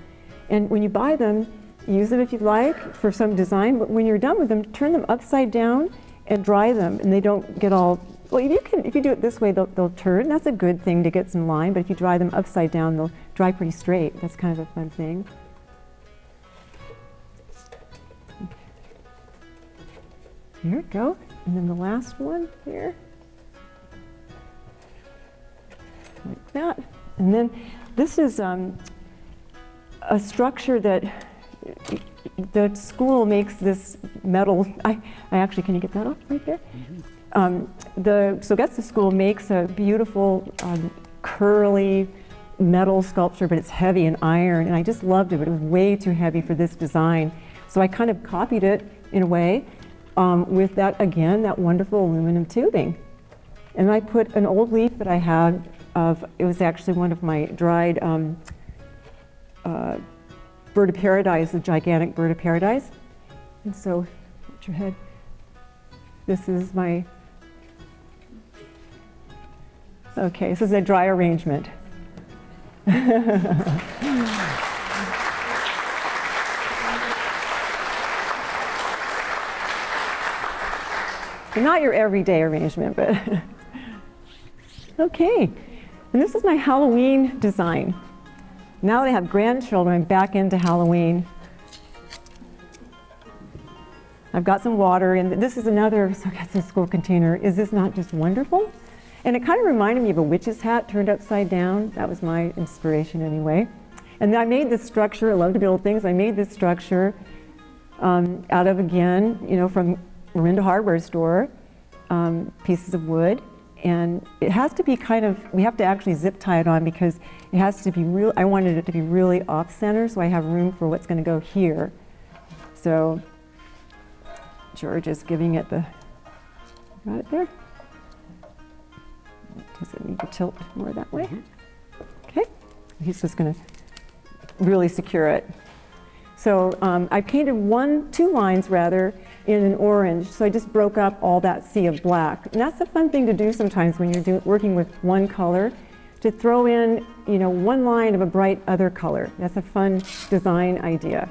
And when you buy them, use them if you like for some design, but when you're done with them, turn them upside down and dry them, and they don't get all, well, if you do it this way, they'll turn. That's a good thing to get some line, but if you dry them upside down, they'll dry pretty straight. That's kind of a fun thing. Here we go. And then the last one here. Like that. And then this is a structure that the school makes this metal. I actually, can you get that off right there? Mm-hmm. So that's the school makes a beautiful curly metal sculpture, but it's heavy and iron, and I just loved it, but it was way too heavy for this design. So I kind of copied it in a way with that, again, that wonderful aluminum tubing. And I put an old leaf that I had of, it was actually one of my dried bird of paradise, the gigantic bird of paradise. And so, put your head, this is my, okay, this is a dry arrangement. Not your everyday arrangement, but okay. And this is my Halloween design. Now that I have grandchildren, I'm back into Halloween. I've got some water, and this is another, so I got some school container. Is this not just wonderful? And it kind of reminded me of a witch's hat turned upside down. That was my inspiration anyway. And then I made this structure. I love to build things. I made this structure out of, again, from Marinda Hardware Store, pieces of wood. And it has to be kind of, we have to actually zip tie it on because it has to be real, I wanted it to be really off center so I have room for what's going to go here. So George is giving it the, got it there? Does it need to tilt more that way? Okay, he's just going to really secure it. So I painted two lines rather, in an orange, so I just broke up all that sea of black. And that's a fun thing to do sometimes when you're working with one color, to throw in, one line of a bright other color. That's a fun design idea.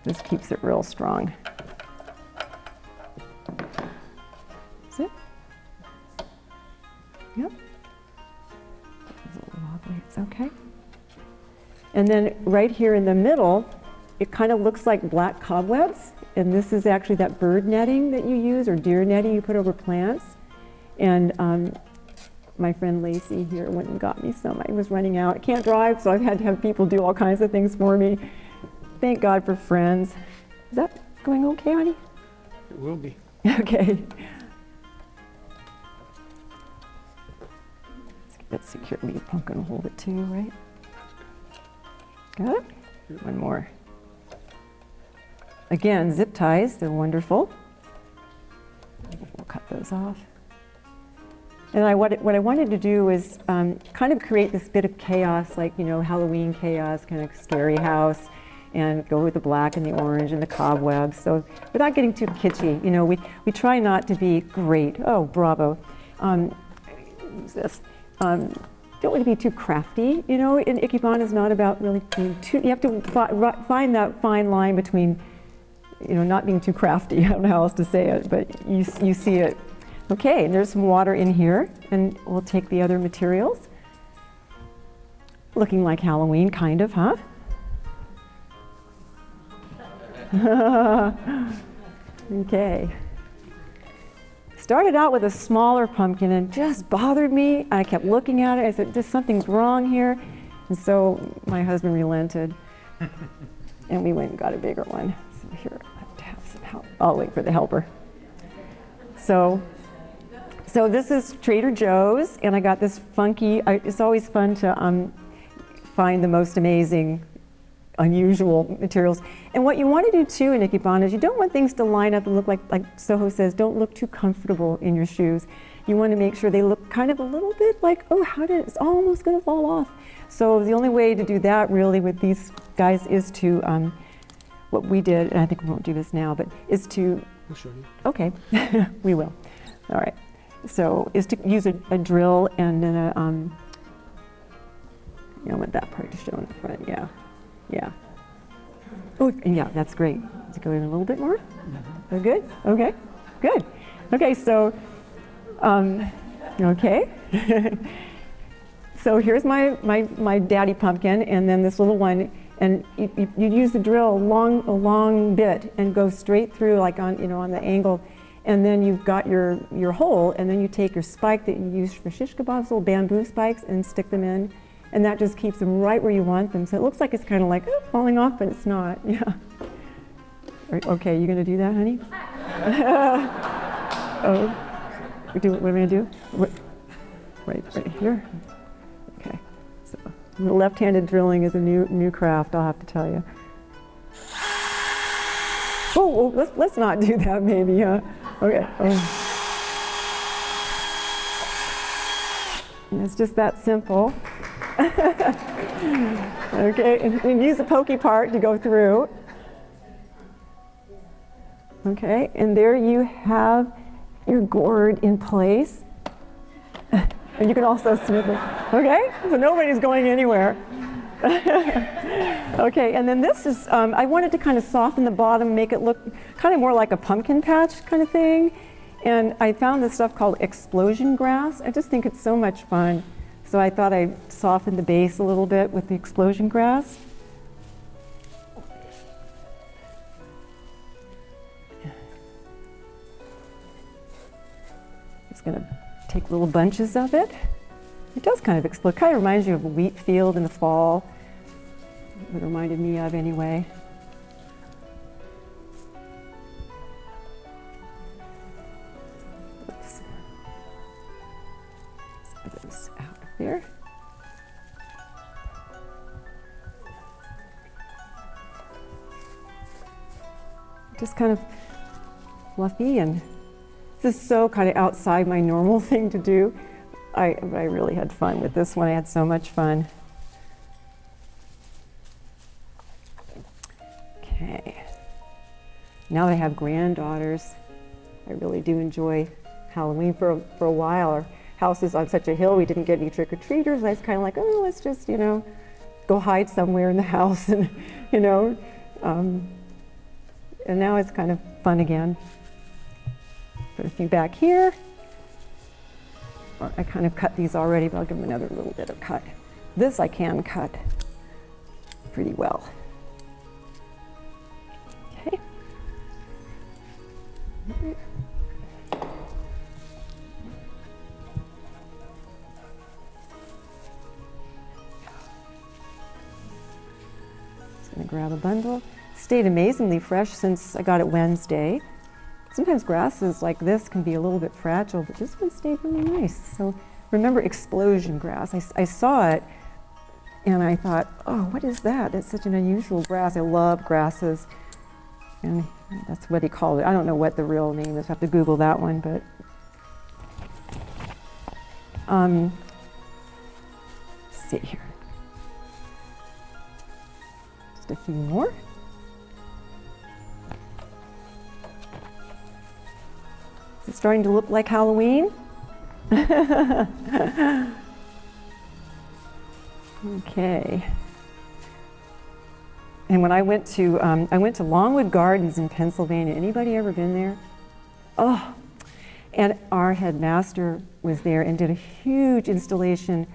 This keeps it real strong. That's it. Yep. It's a little wobbly, it's okay. And then right here in the middle, it kind of looks like black cobwebs. And this is actually that bird netting that you use, or deer netting you put over plants. And my friend Lacey here went and got me some. I was running out. I can't drive, so I've had to have people do all kinds of things for me. Thank God for friends. Is that going okay, honey? It will be. Okay. Let's get that securely. The pumpkin will hold it too, right? Got it? One more. Again, zip ties, they're wonderful. We'll cut those off. And what I wanted to do is kind of create this bit of chaos, like, Halloween chaos, kind of scary house, and go with the black and the orange and the cobwebs. So without getting too kitschy, we try not to be great. Oh, bravo. Who's this? Don't want to be too crafty. In Ikebana is not about really being too, you have to find that fine line between not being too crafty. I don't know how else to say it, but you see it. Okay, and there's some water in here, and we'll take the other materials. Looking like Halloween, kind of, huh? Okay. Started out with a smaller pumpkin and just bothered me. I kept looking at it. I said, just something's wrong here. And so my husband relented, and we went and got a bigger one. So here, I have to have some help. I'll wait for the helper. So this is Trader Joe's, and I got this funky, it's always fun to find the most amazing, unusual materials. And what you want to do too in Ikebana is you don't want things to line up and look like Soho says, don't look too comfortable in your shoes. You want to make sure they look kind of a little bit like, oh, it's almost going to fall off. So the only way to do that really with these guys is to, what we did, and I think we won't do this now, but is to, We'll show you. okay, we will. All right. So is to use a drill and then I want that part to show in the front, yeah. Yeah. Oh, yeah, that's great. Let's go in a little bit more. Mm-hmm. Oh, good? Okay, good. Okay, so, okay. So here's my daddy pumpkin, and then this little one, and you use the drill a long bit and go straight through, like on the angle, and then you've got your hole, and then you take your spike that you use for shish kebabs, little bamboo spikes, and stick them in, and that just keeps them right where you want them. So it looks like it's kind of like falling off, but it's not. Yeah. Okay, you gonna do that, honey? Oh, what am I gonna do? Right here. Okay. So the left-handed drilling is a new craft, I'll have to tell you. Oh, let's not do that, maybe, huh? Okay. It's just that simple. Okay, and use the pokey part to go through. Okay, and there you have your gourd in place. And you can also snip it. Okay, so nobody's going anywhere. Okay, and then this is, I wanted to kind of soften the bottom, make it look kind of more like a pumpkin patch kind of thing. And I found this stuff called explosion grass. I just think it's so much fun. So I thought I'd soften the base a little bit with the explosion grass. Just gonna take little bunches of it. It does kind of explode. Kind of reminds you of a wheat field in the fall. It reminded me of anyway. Oops. Let's put this out of here. Just kind of fluffy, and this is so kind of outside my normal thing to do. I really had fun with this one. I had so much fun. Okay. Now that I have granddaughters, I really do enjoy Halloween. For a while, our house is on such a hill, we didn't get any trick-or-treaters. I was kind of like, oh, let's just, go hide somewhere in the house, and, and now it's kind of fun again. Put a few back here. I kind of cut these already, but I'll give them another little bit of cut. This I can cut pretty well. Okay. Just gonna grab a bundle. Stayed amazingly fresh since I got it Wednesday. Sometimes grasses like this can be a little bit fragile, but this one stayed really nice. So remember explosion grass. I saw it and I thought, oh, what is that? That's such an unusual grass. I love grasses. And that's what he called it. I don't know what the real name is. I have to Google that one, but let's see here. Just a few more. It's starting to look like Halloween. Okay. And when I went to Longwood Gardens in Pennsylvania. Anybody ever been there? Oh, and our headmaster was there and did a huge installation.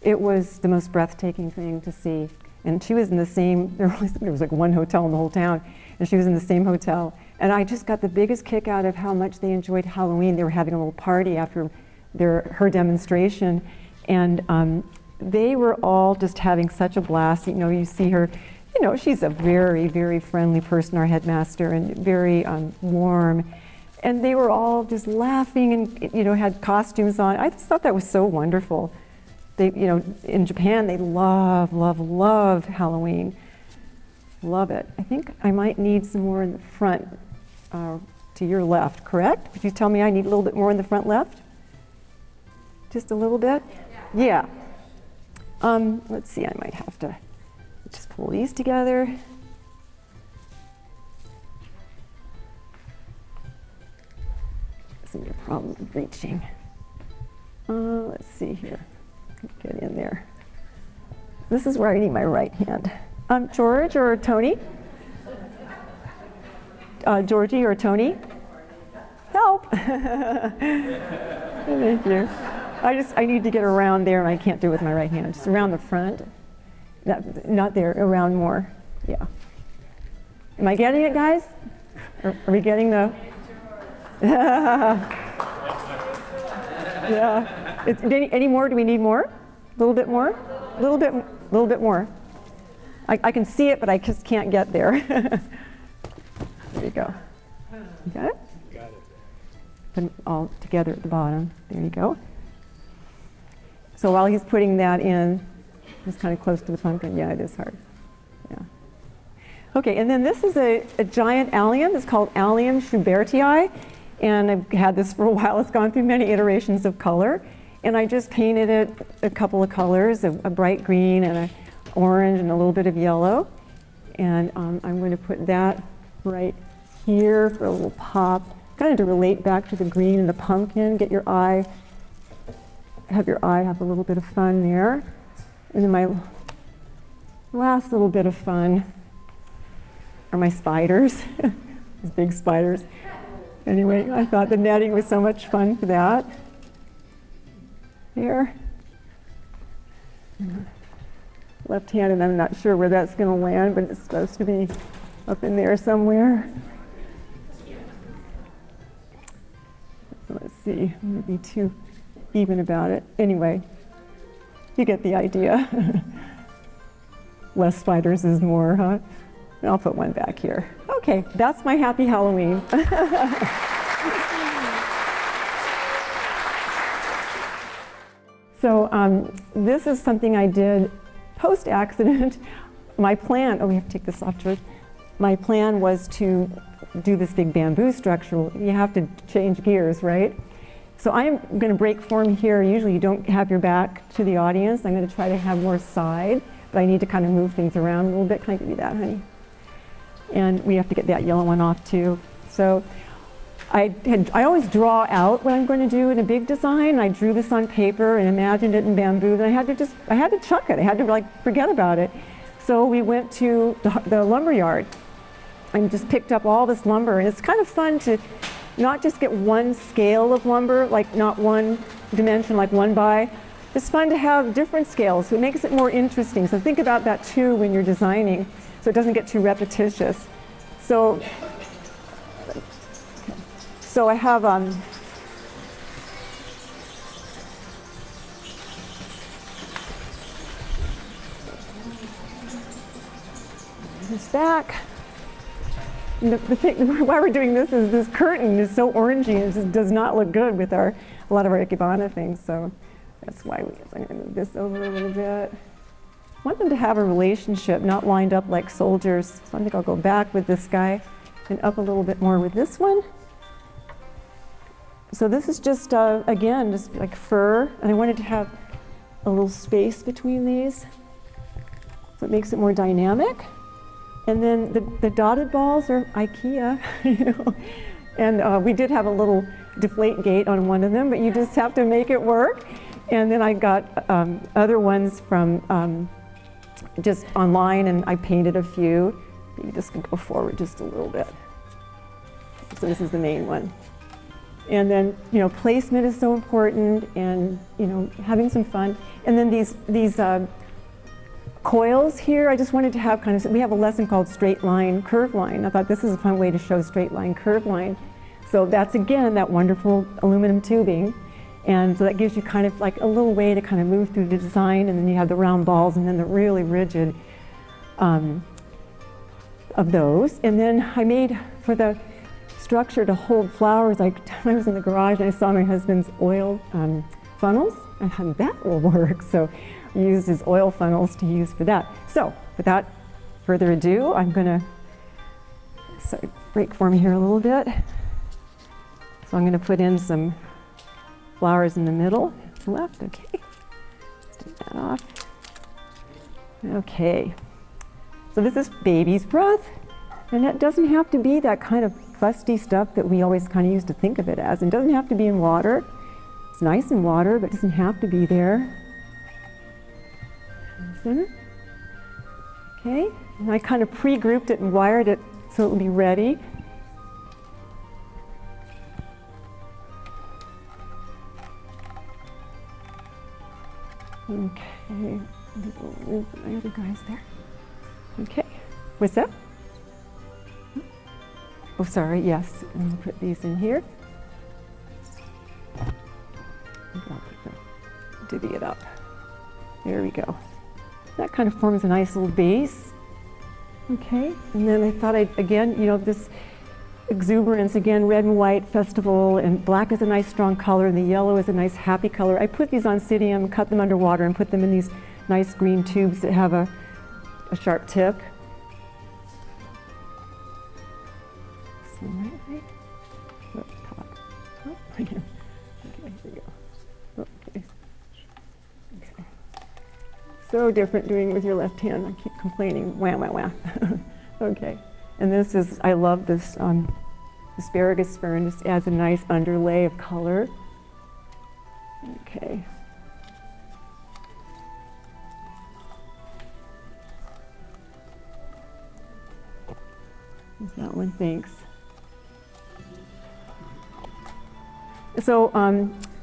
It was the most breathtaking thing to see. And she was in the same, there was like one hotel in the whole town, and she was in the same hotel. And I just got the biggest kick out of how much they enjoyed Halloween. They were having a little party after her demonstration. And they were all just having such a blast. You know, you see her, you know, she's a very, very friendly person, our headmaster, and very warm. And they were all just laughing and, you know, had costumes on. I just thought that was so wonderful. They, you know, in Japan, they love, love, love Halloween. Love it. I think I might need some more in the front to your left, correct? Would you tell me I need a little bit more in the front left? Just a little bit? Yeah. Let's see, I might have to just pull these together. Isn't a problem with reaching. Let's see here. Get in there. This is where I need my right hand. George or Tony? Georgie or Tony? Help! Thank you. I need to get around there, and I can't do it with my right hand. Just around the front. Not there, around more. Yeah. Am I getting it, guys? Are we getting the? Yeah. Any more? Do we need more? A little bit more? A little bit more. I can see it, but I just can't get there. There you go. You got it? Got it. Put them all together at the bottom. There you go. So while he's putting that in, it's kind of close to the pumpkin. Yeah, it is hard. Yeah. Okay, and then this is a giant allium. It's called Allium schubertii. And I've had this for a while. It's gone through many iterations of color. And I just painted it a couple of colors, a bright green and an orange and a little bit of yellow. And I'm going to put that right here for a little pop, kind of to relate back to the green and the pumpkin, get your eye, have a little bit of fun there. And then my last little bit of fun are my spiders, these big spiders. Anyway, I thought the netting was so much fun for that. Here. Left-handed, I'm not sure where that's going to land, but it's supposed to be up in there somewhere. Let's see, I'm going to be too even about it. Anyway, you get the idea. Less spiders is more, huh? I'll put one back here. Okay, that's my happy Halloween. So this is something I did post-accident. My plan, oh, we have to take this off, George. My plan was to do this big bamboo structure. You have to change gears, right? So I'm going to break form here. Usually you don't have your back to the audience. I'm going to try to have more side, but I need to kind of move things around a little bit. Can I give you that, honey? And we have to get that yellow one off too. So I always draw out what I'm going to do in a big design. I drew this on paper and imagined it in bamboo. And I had to chuck it. I had to like forget about it. So we went to the lumber yard and just picked up all this lumber. And it's kind of fun to not just get one scale of lumber, like not one dimension, like 1x. It's fun to have different scales, so it makes it more interesting. So think about that too when you're designing, so it doesn't get too repetitious. So I have this back. The thing why we're doing this is this curtain is so orangey and it just does not look good with a lot of our Ikebana things. So that's why I'm going to move this over a little bit. I want them to have a relationship, not lined up like soldiers. So I think I'll go back with this guy and up a little bit more with this one. So this is just, again, just like fur. And I wanted to have a little space between these. So it makes it more dynamic. And then the dotted balls are IKEA, you know. And we did have a little deflate gate on one of them, but you just have to make it work. And then I got other ones from just online, and I painted a few. You just can go forward just a little bit. So this is the main one. And then, you know, placement is so important, and, you know, having some fun. And then these coils here, I just wanted to have kind of, we have a lesson called straight line, curve line. I thought this is a fun way to show straight line, curve line. So that's, again, that wonderful aluminum tubing. And so that gives you kind of like a little way to kind of move through the design, and then you have the round balls and then the really rigid of those. And then I made, for the structure to hold flowers, I was in the garage and I saw my husband's oil funnels. I thought that will work. So I used his oil funnels to use for that. So without further ado, I'm gonna, sorry, break for me here a little bit. So I'm gonna put in some flowers in the middle. It's left, okay. Let's take that off. Okay. So this is baby's breath. And it doesn't have to be that kind of fusty stuff that we always kind of used to think of it as. It doesn't have to be in water. It's nice in water, but it doesn't have to be there. Center. Okay, and I kind of pre-grouped it and wired it so it would be ready. Okay, move my other guys there. Okay, what's that? Oh, sorry, yes, I'm gonna put these in here. Divvy it up. There we go. That kind of forms a nice little base. Okay, and then I thought I'd, again, you know, this exuberance, again, red and white festival, and black is a nice strong color, and the yellow is a nice happy color. I put these on Oncidium, cut them underwater, and put them in these nice green tubes that have a sharp tip. So right. Up top. Oh, okay, here we go. Okay. Okay. So different doing it with your left hand. I keep complaining. Wah, wah, wah. Okay. And this is, I love this asparagus fern. This adds a nice underlay of color. Okay. There's that one, thanks. So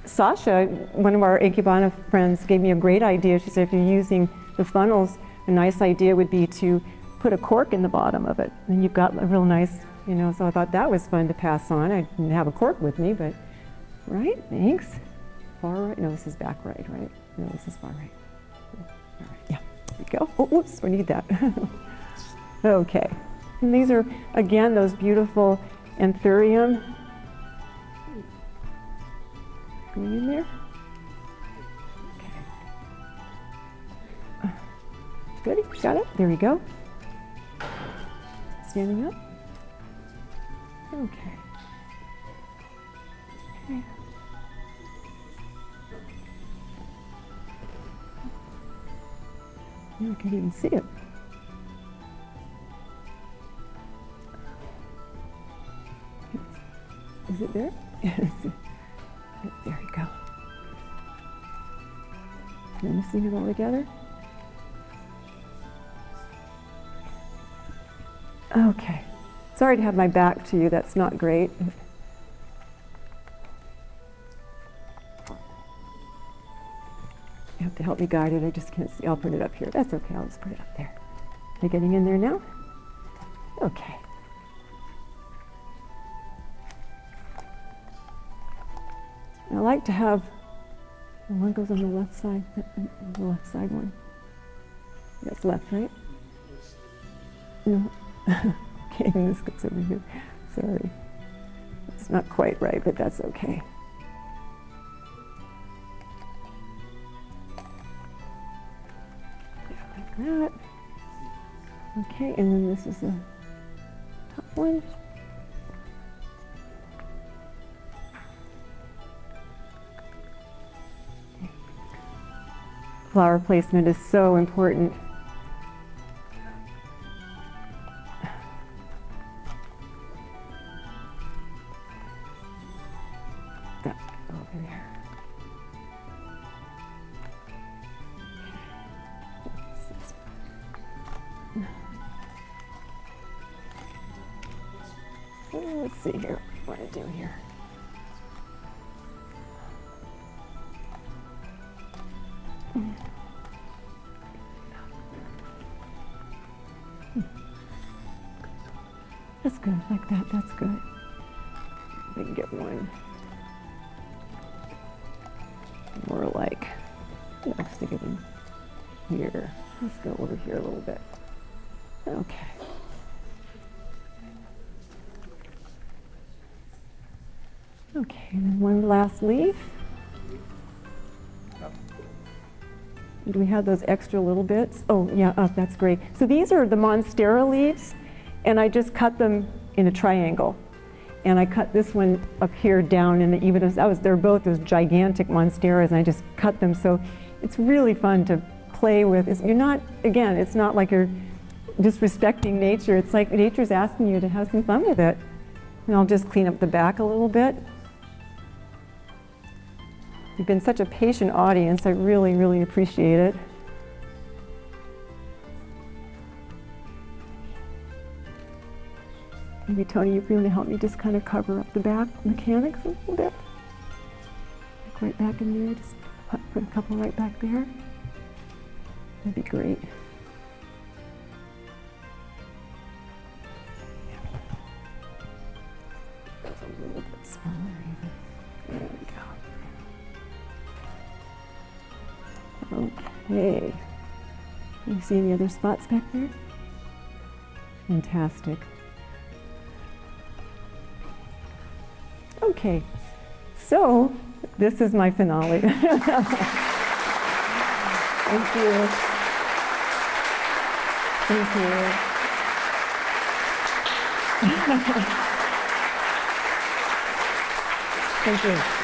Sasha, one of our Ikebana friends, gave me a great idea. She said if you're using the funnels, a nice idea would be to put a cork in the bottom of it. And you've got a real nice, you know, so I thought that was fun to pass on. I didn't have a cork with me, but, right, thanks. Far right, no, this is back right, right? No, this is far right. All right, yeah, there we go. Oh, whoops, we need that. Okay, and these are, again, those beautiful anthurium. Going in there. Okay. Good, got it, there we go. Standing up. Okay. Okay. I can't even see it. Is it there? Yes. There you go. Am I missing it all together? Okay. Sorry to have my back to you. That's not great. You have to help me guide it. I just can't see. I'll put it up here. That's okay. I'll just put it up there. Are you getting in there now? Okay. I like to have, one goes on the left side, the left side one. That's left, right? No. Okay, and this goes over here. Sorry. It's not quite right, but that's okay. Yeah, like that. Okay, and then this is the top one. Flower placement is so important. That over there. Let's see here what I do here. That's good, like that, that's good. I can get one. more like, stick it in here. Let's go over here a little bit. Okay. Okay, and then one last leaf. Do we have those extra little bits? Oh, yeah, that's great. So these are the monstera leaves, and I just cut them in a triangle. And I cut this one up here down, and they're both those gigantic monsteras, and I just cut them. So it's really fun to play with. It's not like you're disrespecting nature. It's like nature's asking you to have some fun with it. And I'll just clean up the back a little bit. You've been such a patient audience. I really, really appreciate it. Maybe Tony, you're going to help me just kind of cover up the back mechanics a little bit. Like right back in there, just put a couple right back there. That'd be great. That's a little bit smaller even. There we go. Okay. You see any other spots back there? Fantastic. Okay, so this is my finale. Thank you. Thank you. Thank you.